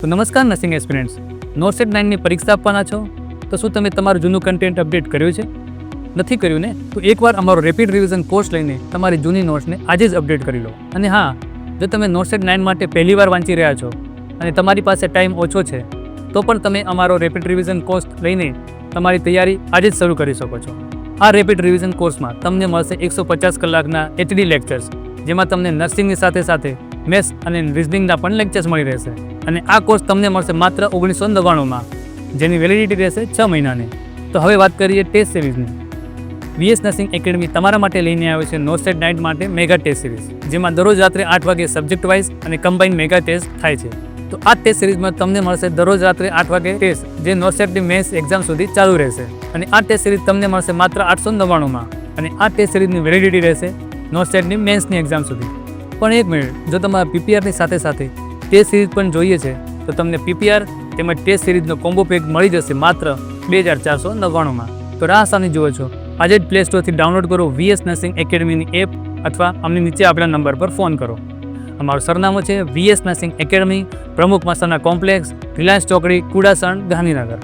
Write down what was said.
તો નમસ્કાર nursing aspirants, નોરસેટ 9ની પરીક્ષા આપવાના છો તો શું તમે તમારું જૂનું કન્ટેન્ટ અપડેટ કર્યું છે? નથી કર્યું ને? તો એકવાર અમારો રેપિડ રિવિઝન કોર્સ લઈને તમારી જૂની નોટ્સને આજે જ અપડેટ કરી લો. અને હા, જો તમે નોરસેટ 9 માટે પહેલીવાર વાંચી રહ્યા છો અને તમારી પાસે ટાઈમ ઓછો છે તો પણ તમે અમારો રેપિડ રિવિઝન કોર્સ લઈને તમારી તૈયારી આજે જ શરૂ કરી શકો છો. આ રેપિડ રિવિઝન કોર્સમાં તમને મળશે 150 કલાકના HD લેક્ચર્સ, જેમાં તમને નર્સિંગની સાથે સાથે મેથ્સ અને રિઝનિંગના પણ લેક્ચર્સ મળી રહેશે. અને આ કોર્સ તમને મળશે માત્ર 1999માં, જેની વેલિડિટી રહેશે 6 મહિનાની. તો હવે વાત કરીએ ટેસ્ટ સિરીઝની. VS નર્સિંગ એકેડમી તમારા માટે લઈને આવ્યો છે નોરસેટ 9 માટે મેગા ટેસ્ટ સિરીઝ, જેમાં દરરોજ રાત્રે 8 વાગે સબ્જેક્ટ વાઇઝ અને કમ્બાઇન મેગા ટેસ્ટ થાય છે. તો આ ટેસ્ટ સિરીઝમાં તમને મળશે દરરોજ રાત્રે 8 વાગે ટેસ્ટ, જે નોરસેટની મેન્સ એક્ઝામ સુધી ચાલુ રહેશે. અને આ ટેસ્ટ સિરીઝ તમને મળશે માત્ર 899માં, અને આ ટેસ્ટ સિરીઝની વેલિડિટી રહેશે નોરસેટની મેન્સની એક્ઝામ સુધી. પણ એક મિનિટ, જો તમારા PPRની સાથે સાથે ટેસ્ટ સિરીઝ પણ જોઈએ છે તો તમને PPR તેમજ ટેસ્ટ સિરીઝનો કોમ્બો પેક મળી જશે માત્ર 2499માં. તો રાહ સાની જુઓ છો? આજે જ પ્લે સ્ટોરથી ડાઉનલોડ કરો VS નર્સિંગ એકેડમીની એપ, અથવા અમને નીચે આપેલા નંબર પર ફોન કરો. અમારું સરનામું છે VS નર્સિંગ એકેડમી, પ્રમુખ મસાના કોમ્પ્લેક્સ, રિલાયન્સ ચોકડી, કુડાસણ, ગાંધીનગર.